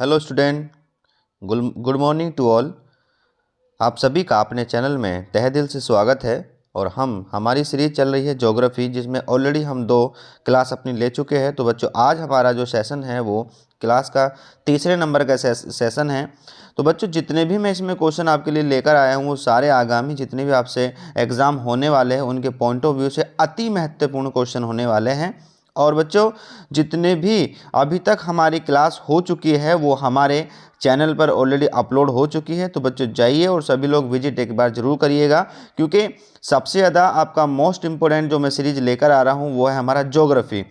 Hello student, good morning to all. आप सभी का अपने चैनल में तहे दिल से स्वागत है। और हमारी सीरीज चल रही है ज्योग्राफी, जिसमें ऑलरेडी हम 2 क्लास अपनी ले चुके हैं। तो बच्चों, आज हमारा जो सेशन है वो क्लास का तीसरे नंबर का सेशन है। तो बच्चों, जितने भी मैं इसमें क्वेश्चन आपके लिए लेकर आया हूँ वो सारे आगामी जितने भी आपसे एग्ज़ाम होने वाले हैं उनके पॉइंट ऑफ व्यू से अति महत्वपूर्ण क्वेश्चन होने वाले हैं। और बच्चों, जितने भी अभी तक हमारी क्लास हो चुकी है वो हमारे चैनल पर ऑलरेडी अपलोड हो चुकी है। तो बच्चों, जाइए और सभी लोग विजिट एक बार ज़रूर करिएगा, क्योंकि सबसे ज़्यादा आपका मोस्ट इम्पोर्टेंट जो मैं सीरीज लेकर आ रहा हूँ वो है हमारा ज्योग्राफी।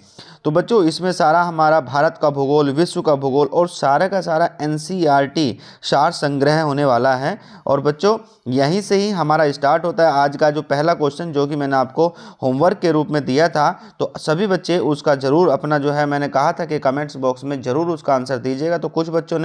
तो बच्चों, इसमें सारा हमारा भारत का भूगोल, विश्व का भूगोल और सारा का सारा एनसीईआरटी सार संग्रह होने वाला है। और बच्चों, यहीं से ही हमारा स्टार्ट होता है आज का जो पहला क्वेश्चन, जो कि मैंने आपको होमवर्क के रूप में दिया था। तो सभी बच्चे उसका ज़रूर अपना जो है, मैंने कहा था कि कमेंट्स बॉक्स में ज़रूर उसका आंसर दीजिएगा। तो कुछ बच्चों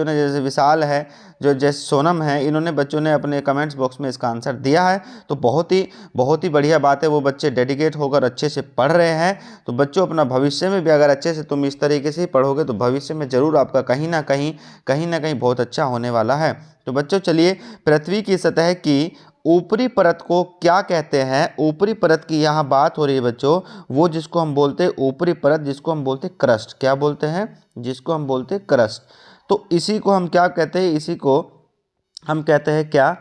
ने जैसे विशाल है, जो जैसे सोनम है, इन्होंने बच्चों ने अपने कमेंट्स बॉक्स में इसका आंसर दिया है। तो बहुत ही बढ़िया बात है, वो बच्चे डेडिकेट होकर अच्छे से पढ़ रहे हैं। तो बच्चों, अपना भविष्य में भी अगर अच्छे से तुम इस तरीके से ही पढ़ोगे तो भविष्य में ज़रूर आपका कहीं ना कहीं बहुत अच्छा होने वाला है। तो बच्चों, चलिए, पृथ्वी की सतह की ऊपरी परत को क्या कहते हैं? ऊपरी परत की यहाँ बात हो रही है बच्चों, वो जिसको हम बोलते हैं ऊपरी परत, जिसको हम बोलते हैं क्रस्ट। क्या बोलते हैं? जिसको हम बोलते हैं क्रस्ट। तो इसी को हम क्या कहते हैं? इसी को हम कहते हैं क्या?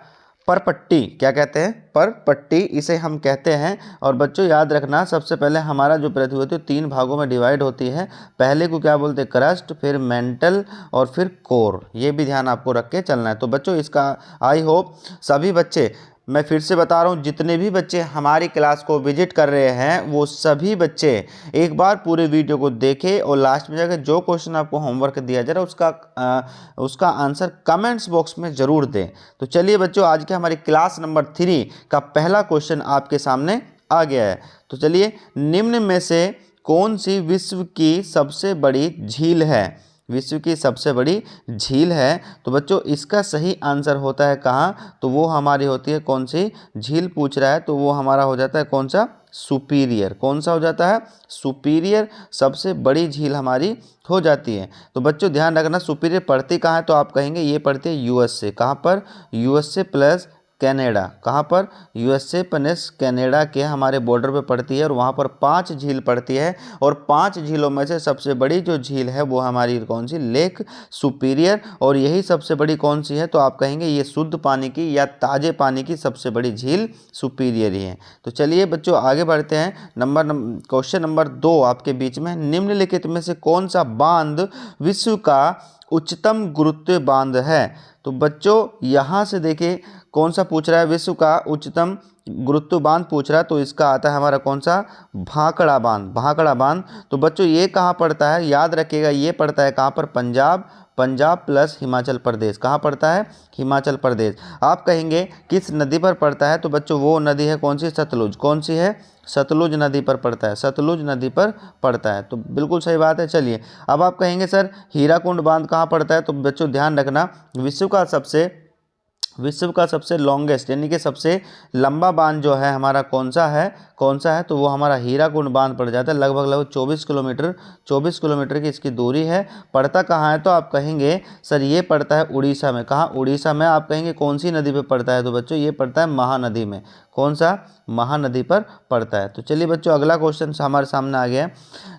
परपट्टी। क्या कहते हैं? परपट्टी, इसे हम कहते हैं। और बच्चों, याद रखना, सबसे पहले हमारा जो पृथ्वी होती है 3 भागों में डिवाइड होती है। पहले को क्या बोलते हैं? क्रस्ट, फिर मेंटल और फिर कोर। ये भी ध्यान आपको रख के चलना है। तो बच्चों, इसका आई होप सभी बच्चे, मैं फिर से बता रहा हूँ, जितने भी बच्चे हमारी क्लास को विजिट कर रहे हैं वो सभी बच्चे एक बार पूरे वीडियो को देखें और लास्ट में जाकर जो क्वेश्चन आपको होमवर्क दिया जा रहा है उसका आंसर कमेंट्स बॉक्स में ज़रूर दें। तो चलिए बच्चों, आज के हमारी क्लास नंबर 3 का पहला क्वेश्चन आपके सामने आ गया है। तो चलिए, निम्न में से कौन सी विश्व की सबसे बड़ी झील है? विश्व की सबसे बड़ी झील है। तो बच्चों, इसका सही आंसर होता है कहाँ? तो वो हमारी होती है, कौन सी झील पूछ रहा है तो वो हमारा हो जाता है कौन सा? सुपीरियर। कौन सा हो जाता है? सुपीरियर सबसे बड़ी झील हमारी हो जाती है। तो बच्चों, ध्यान रखना, सुपीरियर पड़ती कहाँ है? तो आप कहेंगे ये पड़ती है यूएसए। कहाँ पर? USA plus Canada. कहाँ पर? यूएसए प्लस कनाडा के हमारे बॉर्डर पे पड़ती है और वहाँ पर 5 झील पड़ती है। और 5 झीलों में से सबसे बड़ी जो झील है वो हमारी कौन सी? Lake superior. और यही सबसे बड़ी कौन सी है? तो आप कहेंगे ये शुद्ध पानी की या ताजे पानी की सबसे बड़ी झील सुपीरियर ही है। तो चलिए बच्चों, आगे बढ़ते हैं। क्वेश्चन नंबर 2 आपके बीच में, निम्नलिखित में से कौन सा बांध विश्व का उच्चतम गुरुत्व बांध है? तो बच्चों, यहाँ से देखिए कौन सा पूछ रहा है? विश्व का उच्चतम गुरुत्व बांध पूछ रहा है। तो इसका आता है हमारा कौन सा? भाखड़ा बांध। भाखड़ा बांध। तो बच्चों, ये कहाँ पड़ता है? याद रखिएगा, ये पड़ता है कहाँ पर? पंजाब प्लस हिमाचल प्रदेश। कहाँ पड़ता है? हिमाचल प्रदेश। आप कहेंगे किस नदी पर पड़ता है? तो बच्चों, वो नदी है कौन सी? सतलुज। कौन सी है? सतलुज नदी पर पड़ता है। सतलुज नदी पर पड़ता है। तो बिल्कुल सही बात है। चलिए, अब आप कहेंगे सर हीराकुंड बांध कहाँ पड़ता है? तो बच्चों, ध्यान रखना, विश्व का सबसे लॉन्गेस्ट यानी कि सबसे लंबा बांध जो है हमारा कौन सा है? तो वो हमारा हीराकुंड बांध पड़ जाता है। लगभग 24 किलोमीटर की इसकी दूरी है। पड़ता कहाँ है? तो आप कहेंगे सर ये पड़ता है उड़ीसा में। कहाँ? उड़ीसा में। आप कहेंगे कौन सी नदी पे पड़ता है? तो बच्चों, ये पड़ता है महानदी में। कौन सा? महानदी पर पड़ता है। तो चलिए बच्चों, अगला क्वेश्चन हमारे सामने आ गया है।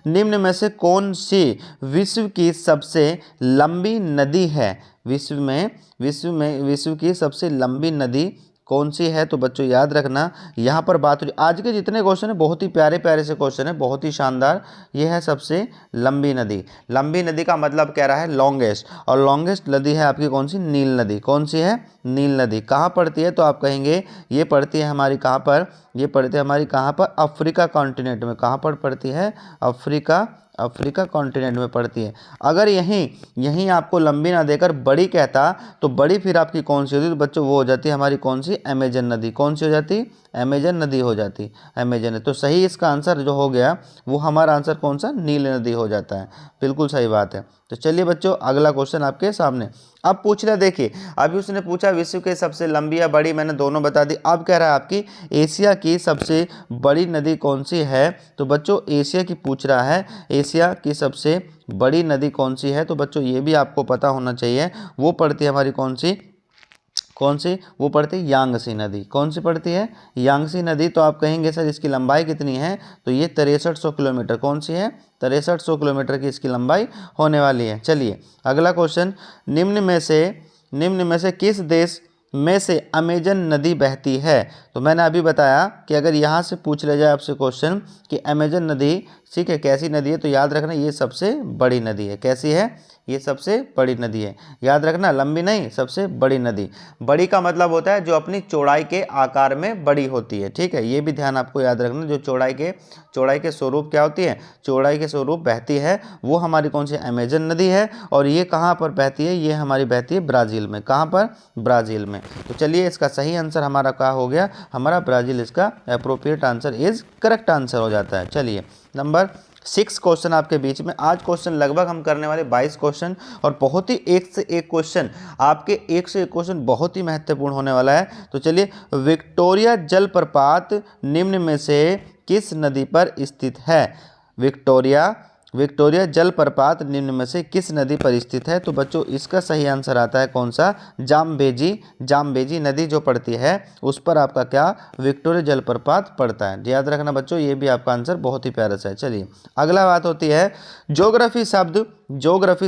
निम्न में से कौन सी विश्व की सबसे लंबी नदी है? विश्व की सबसे लंबी नदी कौन सी है? तो बच्चों, याद रखना, यहाँ पर बात हो रही, आज के जितने क्वेश्चन है बहुत ही प्यारे प्यारे से क्वेश्चन है, बहुत ही शानदार। ये है सबसे लंबी नदी। लंबी नदी का मतलब कह रहा है लॉन्गेस्ट, और लॉन्गेस्ट नदी है आपकी कौन सी? नील नदी। कौन सी है? नील नदी। कहाँ पड़ती है? तो आप कहेंगे ये पड़ती है हमारी कहाँ पर? ये पड़ती है हमारी कहाँ पर? अफ्रीका कॉन्टिनेंट में। कहाँ पर पड़ती है? अफ्रीका कॉन्टिनेंट में पड़ती है। अगर यहीं आपको लंबी ना देकर बड़ी कहता तो बड़ी फिर आपकी कौन सी होती? तो बच्चों, वो हो जाती है हमारी कौन सी? अमेजन नदी। कौन सी हो जाती? अमेजन नदी हो जाती, अमेजन है। तो सही इसका आंसर जो हो गया वो हमारा आंसर कौन सा, नील नदी हो जाता है। बिल्कुल सही बात है। तो चलिए बच्चों अगला क्वेश्चन आपके सामने। अब पूछ रहा, देखिए अभी उसने पूछा विश्व के सबसे लंबी या बड़ी, मैंने दोनों बता दी। अब कह रहा है आपकी एशिया की सबसे बड़ी नदी कौन सी है। तो बच्चों एशिया की पूछ रहा है, एशिया की सबसे बड़ी नदी कौन सी है। तो बच्चों ये भी आपको पता होना चाहिए, वो पड़ती है हमारी कौन सी, वो पड़ती है यांगसी नदी। कौन सी पड़ती है, यांगसी नदी। तो आप कहेंगे सर इसकी लंबाई कितनी है, तो ये 6300 किलोमीटर, कौन सी है, 6300 किलोमीटर की इसकी लंबाई होने वाली है। चलिए अगला क्वेश्चन, निम्न में से किस देश में से अमेजन नदी बहती है। तो मैंने अभी बताया कि अगर यहाँ से पूछ लिया जाए आपसे क्वेश्चन कि अमेजन नदी ठीक है कैसी नदी है, तो याद रखना ये सबसे बड़ी नदी है। कैसी है, ये सबसे बड़ी नदी है। याद रखना लंबी नहीं, सबसे बड़ी नदी। बड़ी का मतलब होता है जो अपनी चौड़ाई के आकार में बड़ी होती है, ठीक है, ये भी ध्यान आपको याद रखना। जो चौड़ाई के स्वरूप क्या होती है, चौड़ाई के स्वरूप बहती है, वो हमारी कौन सी, अमेजन नदी है। और ये कहाँ पर बहती है, ये हमारी बहती है ब्राज़ील में। कहाँ पर, ब्राज़ील में। तो चलिए इसका सही आंसर हमारा क्या हो गया, हमारा ब्राज़ील इसका appropriate answer is correct answer हो जाता है। चलिए नंबर 6 क्वेश्चन आपके बीच में। आज क्वेश्चन लगभग हम करने वाले 22 क्वेश्चन, और बहुत ही एक से एक क्वेश्चन, आपके एक से एक क्वेश्चन बहुत ही महत्वपूर्ण होने वाला है। तो चलिए, विक्टोरिया जलप्रपात निम्न में से किस नदी पर स्थित है। विक्टोरिया जलप्रपात निम्न में से किस नदी पर स्थित है। तो बच्चों इसका सही आंसर आता है कौन सा, जाम्बेजी नदी जो पड़ती है उस पर आपका क्या, विक्टोरिया जलप्रपात पड़ता है। याद रखना बच्चों, ये भी आपका आंसर बहुत ही प्यारा सा है। चलिए अगला बात होती है ज्योग्राफी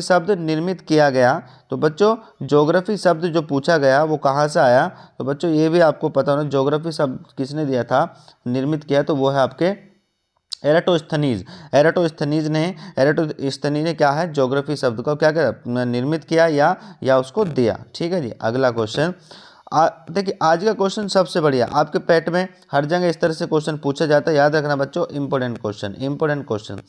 शब्द निर्मित किया गया। तो बच्चों ज्योग्राफी शब्द जो पूछा गया वो कहाँ से आया। तो बच्चों ये भी आपको पता होना, ज्योग्राफी शब्द किसने दिया था, निर्मित किया, तो वो है आपके एराटोस्थनीज ने क्या है, ज्योग्राफी शब्द को क्या किया, निर्मित किया या उसको दिया। ठीक है जी। अगला क्वेश्चन, देखिए आज का क्वेश्चन सबसे बढ़िया, आपके पेट में हर जगह इस तरह से क्वेश्चन पूछा जाता है। याद रखना बच्चों, इंपॉर्टेंट क्वेश्चन।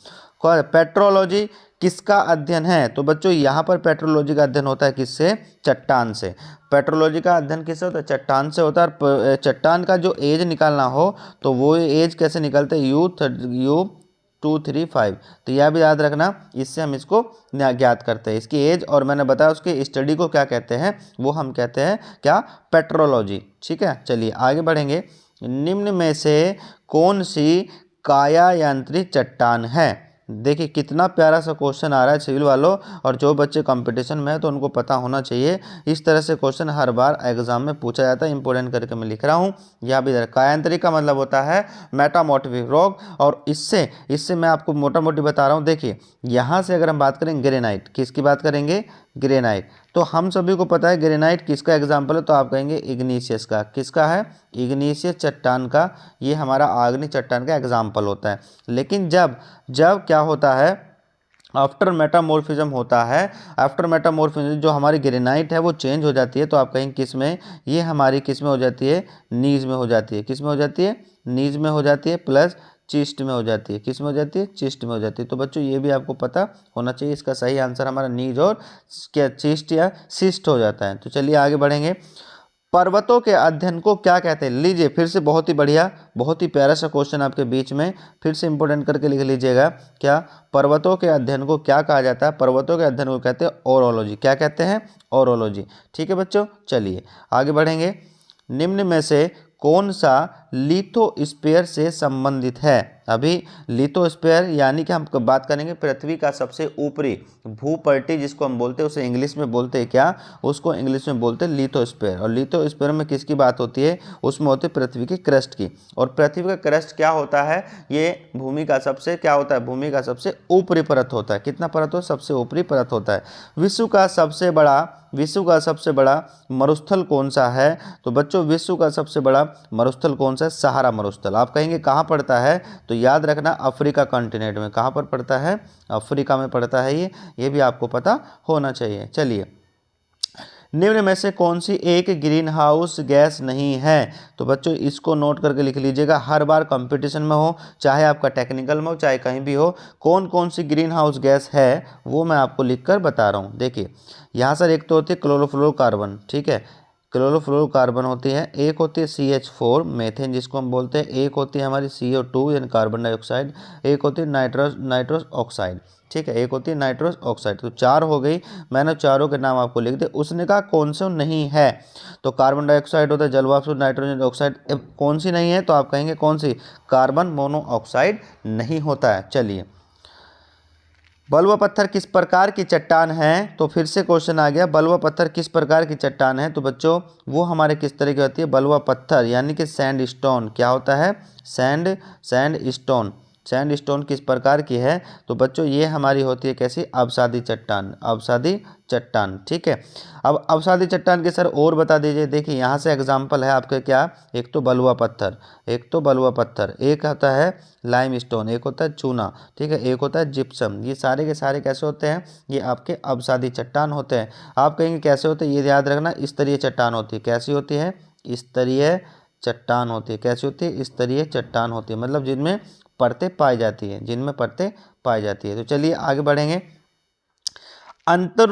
पेट्रोलॉजी किसका अध्ययन है। तो बच्चों यहाँ पर पेट्रोलॉजी का अध्ययन होता है किससे, चट्टान से। पेट्रोलॉजी का अध्ययन किससे होता है, चट्टान से होता है। और चट्टान का जो एज निकालना हो तो वो एज कैसे निकलते हैं, U235। तो यह भी याद रखना, इससे हम इसको ज्ञात करते हैं इसकी एज। और मैंने बताया उसके स्टडी को क्या कहते हैं, वो हम कहते हैं क्या, पेट्रोलॉजी। ठीक है। चलिए आगे बढ़ेंगे। निम्न में से कौन सी काया यांत्रिक चट्टान है। देखिए कितना प्यारा सा क्वेश्चन आ रहा है सिविल वालों, और जो बच्चे कंपटीशन में है तो उनको पता होना चाहिए। इस तरह से क्वेश्चन हर बार एग्जाम में पूछा जाता है, इंपोर्टेंट करके मैं लिख रहा हूँ। यह भी कायांतरिक का मतलब होता है मेटामॉर्फिक रोग, और इससे मैं आपको मोटा मोटी बता रहा हूँ। देखिए यहाँ से अगर हम बात करें ग्रेनाइट, किसकी बात करेंगे, ग्रेनाइट। तो हम सभी को पता है ग्रेनाइट किसका एग्जाम्पल है, तो आप कहेंगे इग्नीशियस का। किसका है, इग्नीशियस चट्टान का, ये हमारा आग्नेय चट्टान का एग्जाम्पल होता है। लेकिन जब क्या होता है, आफ्टर मेटामॉर्फिज्म होता है, आफ्टर मेटामॉर्फिज्म जो हमारी ग्रेनाइट है वो चेंज हो जाती है। तो आप कहेंगे किस में, ये हमारी किस में हो जाती है, नीज में हो जाती है। किस में हो जाती है, नीज में हो जाती है, प्लस चिस्ट में हो जाती है। किस में हो जाती है, चिस्ट में हो जाती है। तो बच्चों ये भी आपको पता होना चाहिए। इसका सही आंसर हमारा नीज और क्या, चिस्ट या सिस्ट हो जाता है। तो चलिए आगे बढ़ेंगे। पर्वतों के अध्ययन को क्या कहते हैं। लीजिए फिर से बहुत ही बढ़िया, बहुत ही प्यारा सा क्वेश्चन आपके बीच में, फिर से इंपोर्टेंट करके लिख लीजिएगा। क्या, पर्वतों के अध्ययन को क्या कहा जाता है। पर्वतों के अध्ययन को कहते हैं ओरोलॉजी। क्या कहते हैं, ओरोलॉजी। ठीक है बच्चों। चलिए आगे बढ़ेंगे। निम्न में से कौन सा लिथोस्फीयर से संबंधित है। अभी लिथोस्फीयर यानी कि हम बात करेंगे पृथ्वी का सबसे ऊपरी भूपट्टी जिसको हम बोलते हैं, उसे इंग्लिश में बोलते हैं क्या, उसको इंग्लिश में बोलते हैं लिथोस्फीयर। और लिथोस्फीयर में किसकी बात होती है, उसमें होती है पृथ्वी की क्रस्ट की। और पृथ्वी का क्रस्ट क्या होता है, ये भूमि का सबसे क्या होता है, भूमि का सबसे ऊपरी परत होता है। कितना परत हो, सबसे ऊपरी परत होता है। विश्व का सबसे बड़ा मरुस्थल कौन सा है। तो बच्चों विश्व का सबसे बड़ा मरुस्थल कौन सा है, सहारा मरुस्थल। आप कहेंगे कहाँ पड़ता है, तो याद रखना अफ्रीका कॉन्टिनेंट में। कहाँ पर पड़ता है, अफ्रीका में पड़ता है ये भी आपको पता होना चाहिए। चलिए, निम्न में से कौन सी एक ग्रीन हाउस गैस नहीं है। तो बच्चों इसको नोट करके लिख लीजिएगा, हर बार कंपटीशन में हो, चाहे आपका टेक्निकल में हो, चाहे कहीं भी हो, कौन कौन सी ग्रीन हाउस गैस है वो मैं आपको लिखकर बता रहा हूँ। देखिए यहाँ सर एक तो होती है क्लोरोफ्लोरोकार्बन, ठीक है, क्लोरोफ्लोरोकार्बन होती है, एक होती है CH4 मेथेन जिसको हम बोलते हैं, एक होती है हमारी CO2 यानी कार्बन डाइऑक्साइड, एक होती है नाइट्रस ऑक्साइड, ठीक है, एक होती है नाइट्रस ऑक्साइड। तो 4 हो गई, मैंने चारों के नाम आपको लिख दिए। उसने कहा कौन सा नहीं है, तो कार्बन डाइऑक्साइड होता है, जलवाष्प, नाइट्रोजन ऑक्साइड, कौन सी नहीं है, तो आप कहेंगे कौन सी, कार्बन मोनोऑक्साइड नहीं होता है। चलिए, बलुआ पत्थर किस प्रकार की चट्टान है, तो फिर से क्वेश्चन आ गया, बलुआ पत्थर किस प्रकार की चट्टान है, तो बच्चों वो हमारे किस तरह की होती है, बलुआ पत्थर यानी कि सैंड स्टोन, क्या होता है, सैंड स्टोन। सैंड स्टोन किस प्रकार की है, तो बच्चों ये हमारी होती है कैसी, अवसादी चट्टान, अवसादी चट्टान, ठीक है। अब अवसादी चट्टान के सर और बता दीजिए। देखिए यहाँ से एग्जाम्पल है आपके क्या, एक तो बलुआ पत्थर, एक होता है लाइमस्टोन, एक होता है चूना, ठीक है, एक होता है जिप्सम। ये सारे के सारे कैसे होते हैं, ये आपके अवसादी चट्टान होते हैं। आप कहेंगे कैसे होते हैं, ये याद रखना, स्तरीय चट्टान होती है। कैसी होती है, स्तरीय चट्टान होती है। कैसी होती है, स्तरीय चट्टान होती है, मतलब जिनमें परतें पाई जाती है, जिनमें परतें पाई जाती है। तो चलिए आगे बढ़ेंगे। अंतर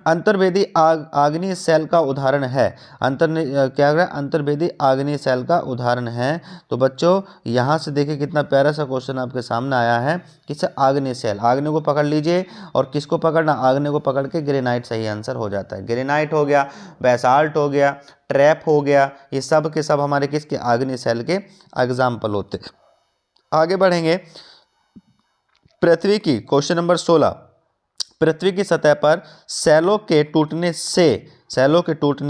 अंतर्वेदी आग्नेय सेल का उदाहरण है, क्या है, अंतर्वेदी आग्नेय सेल का उदाहरण है। तो बच्चों यहाँ से देखिए कितना प्यारा सा क्वेश्चन आपके सामने आया है, किसे, आग्नेय सेल। आग्नेय को पकड़ लीजिए, और किसको पकड़ना, आग्नेय को पकड़ के ग्रेनाइट सही आंसर हो जाता है। ग्रेनाइट हो गया, बेसाल्ट हो गया, ट्रैप हो गया, ये सब के सब हमारे किसके, आग्नेय सेल के एग्जाम्पल होते हैं। आगे बढ़ेंगे, पृथ्वी की, क्वेश्चन नंबर 16, पृथ्वी की सतह पर सैलों के टूटने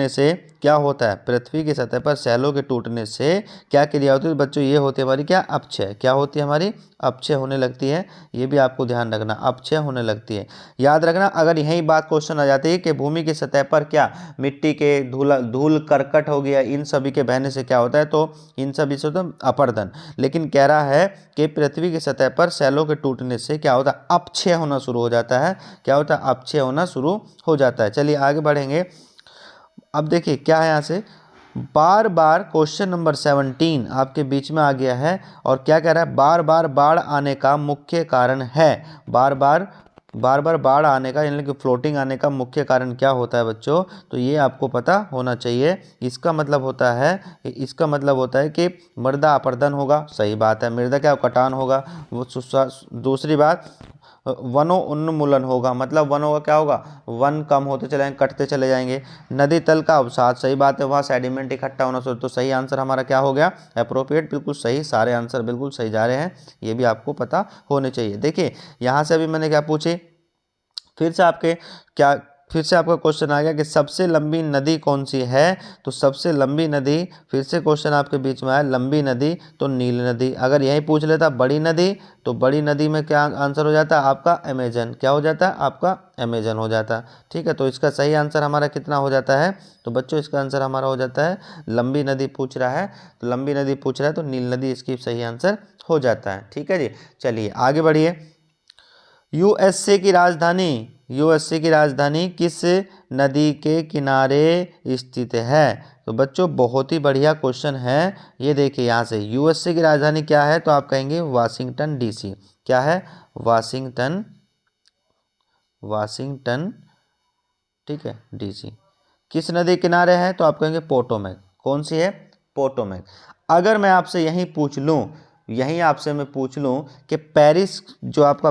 से क्या होता है, पृथ्वी की सतह पर सैलों के टूटने से क्या क्रिया होती है, तो बच्चों ये होती है हमारी क्या, अपक्षय। क्या होती है हमारी, अपक्षय होने लगती है। ये भी आपको ध्यान रखना, अपक्षय होने लगती है। याद रखना, अगर यही बात क्वेश्चन आ जाती है कि भूमि की सतह पर क्या मिट्टी के धूल करकट हो गया, इन सभी के बहने से क्या होता है, तो इन सभी से तो अपरदन। लेकिन कह रहा है कि पृथ्वी की सतह पर सैलों के टूटने से क्या होता है, अपक्षय होना शुरू हो जाता है। क्या होता है, अपक्षय होना शुरू हो जाता है। चलिए आगे बढ़ेंगे। अब देखिए क्या है, यहाँ से बार बार क्वेश्चन नंबर 17 आपके बीच में आ गया है, और क्या कह रहा है, बार बार बाढ़ आने का मुख्य कारण है, बार बार बाढ़ आने का यानी कि फ्लोटिंग आने का मुख्य कारण क्या होता है बच्चों, तो ये आपको पता होना चाहिए। इसका मतलब होता है कि मृदा अपरदन होगा, सही बात है, मृदा क्या कटान होगा। वो दूसरी बात, वनों उन्मूलन होगा, मतलब वनों का क्या होगा, वन कम होते चले जाएंगे, कटते चले जाएंगे। नदी तल का अवसाद, सही बात है, वहाँ सेडिमेंट इकट्ठा होना शुरू। तो सही आंसर हमारा क्या हो गया, अप्रोप्रिएट, बिल्कुल सही, सारे आंसर बिल्कुल सही जा रहे हैं, ये भी आपको पता होने चाहिए। देखिए यहाँ से अभी मैंने क्या पूछी, फिर से आपका क्वेश्चन आ गया कि सबसे लंबी नदी कौन सी है, तो सबसे लंबी नदी, फिर से क्वेश्चन आपके बीच में आया, लंबी नदी तो नील नदी। अगर यही पूछ लेता बड़ी नदी, तो बड़ी नदी में क्या आंसर हो जाता है आपका, अमेजन। क्या हो जाता है आपका, अमेजन हो जाता है, ठीक है। तो इसका सही आंसर हमारा कितना हो जाता है, तो बच्चों इसका आंसर हमारा हो जाता है, लंबी नदी पूछ रहा है, तो लंबी नदी पूछ रहा है तो नील नदी इसकी सही आंसर हो जाता है, ठीक है जी। चलिए आगे बढ़िए। यूएसए की राजधानी किस नदी के किनारे स्थित है, तो बच्चों बहुत ही बढ़िया क्वेश्चन है। ये देखिए यहाँ से, यूएसए की राजधानी क्या है, तो आप कहेंगे वाशिंगटन डीसी। क्या है, वाशिंगटन, ठीक है, डीसी। किस नदी किनारे है, तो आप कहेंगे पोटोमैक। कौन सी है, पोटोमैक। अगर मैं आपसे मैं पूछ लूँ कि पेरिस, जो आपका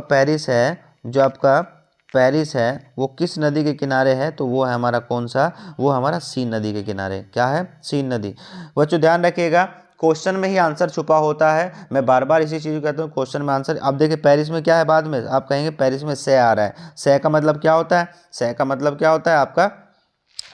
पेरिस है वो किस नदी के किनारे है, तो वो है हमारा कौन सा, वो हमारा सीन नदी के किनारे। क्या है, सीन नदी। बच्चों ध्यान रखिएगा, क्वेश्चन में ही आंसर छुपा होता है, मैं बार बार इसी चीज़ को कहता हूँ, क्वेश्चन में आंसर। अब देखिए पेरिस में क्या है, बाद में आप कहेंगे पेरिस में से आ रहा है, से का मतलब क्या होता है, से का मतलब क्या होता है आपका,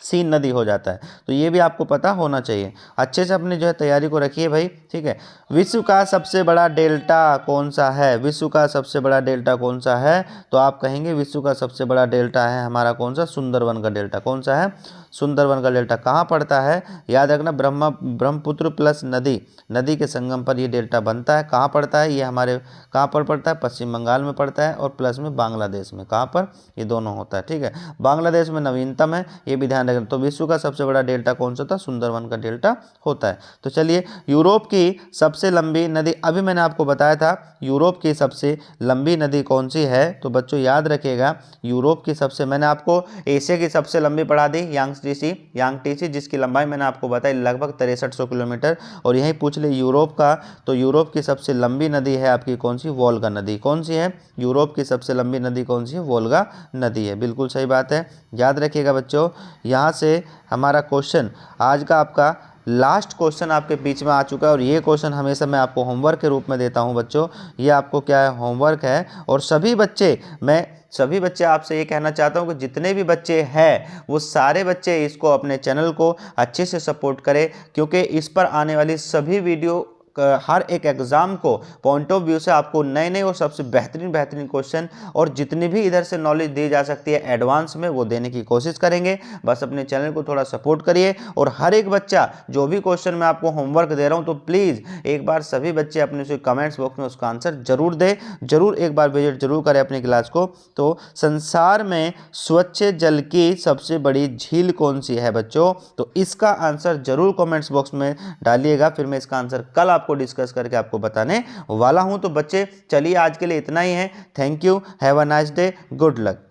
सीन नदी हो जाता है। तो ये भी आपको पता होना चाहिए। अच्छे से अपनी जो है तैयारी को रखिए भाई, ठीक है। विश्व का सबसे बड़ा डेल्टा कौन सा है, विश्व का सबसे बड़ा डेल्टा कौन सा है, तो आप कहेंगे विश्व का सबसे बड़ा डेल्टा है हमारा कौन सा, सुंदरवन का डेल्टा। कौन सा है, सुंदरवन का डेल्टा। कहाँ पड़ता है, याद रखना, ब्रह्मपुत्र प्लस नदी के संगम पर ये डेल्टा बनता है। कहाँ पड़ता है ये, हमारे कहाँ पर पड़ता है, पश्चिम बंगाल में पड़ता है, और प्लस में बांग्लादेश में। कहाँ पर, ये दोनों होता है, ठीक है। बांग्लादेश में नवीनतम है, ये भी ध्यान रखना। तो विश्व का सबसे बड़ा डेल्टा कौन सा था? सुंदरवन का डेल्टा होता है। तो चलिए, यूरोप की सबसे लंबी नदी, अभी मैंने आपको बताया था यूरोप की सबसे लंबी नदी कौन सी है। तो बच्चों याद रखिएगा, यूरोप की सबसे, मैंने आपको एशिया की सबसे लंबी पढ़ा दी यांगटीसी, जिसकी लंबाई मैंने आपको बताई लगभग 6300 किलोमीटर। और यही पूछ ले यूरोप का, तो यूरोप की सबसे लंबी नदी है आपकी कौन सी? वोल्गा नदी। कौन सी है? यूरोप की सबसे लंबी नदी कौन सी है? वोल्गा नदी है। बिल्कुल सही बात है, याद रखिएगा बच्चों। यहाँ से हमारा क्वेश्चन आज का आपका लास्ट क्वेश्चन आपके बीच में आ चुका है, और ये क्वेश्चन हमेशा मैं आपको होमवर्क के रूप में देता हूँ बच्चों। ये आपको क्या है? होमवर्क है। और सभी बच्चे आपसे ये कहना चाहता हूँ कि जितने भी बच्चे हैं वो सारे बच्चे इसको, अपने चैनल को अच्छे से सपोर्ट करें, क्योंकि इस पर आने वाली सभी वीडियो हर एक एग्जाम को पॉइंट ऑफ व्यू से आपको नए नए और सबसे बेहतरीन क्वेश्चन, और जितनी भी इधर से नॉलेज दी जा सकती है एडवांस में, वो देने की कोशिश करेंगे। बस अपने चैनल को थोड़ा सपोर्ट करिए। और हर एक बच्चा, जो भी क्वेश्चन मैं आपको होमवर्क दे रहा हूं, तो प्लीज़ एक बार सभी बच्चे अपने से कमेंट्स बॉक्स में उसका आंसर जरूर दें, जरूर एक बार विजिट जरूर करें अपनी क्लास को। तो संसार में स्वच्छ जल की सबसे बड़ी झील कौन सी है बच्चों? तो इसका आंसर जरूर कमेंट्स बॉक्स में डालिएगा, फिर मैं इसका आंसर कल आपको डिस्कस करके आपको बताने वाला हूं। तो बच्चे चलिए, आज के लिए इतना ही है। Thank you, have a nice day, good luck.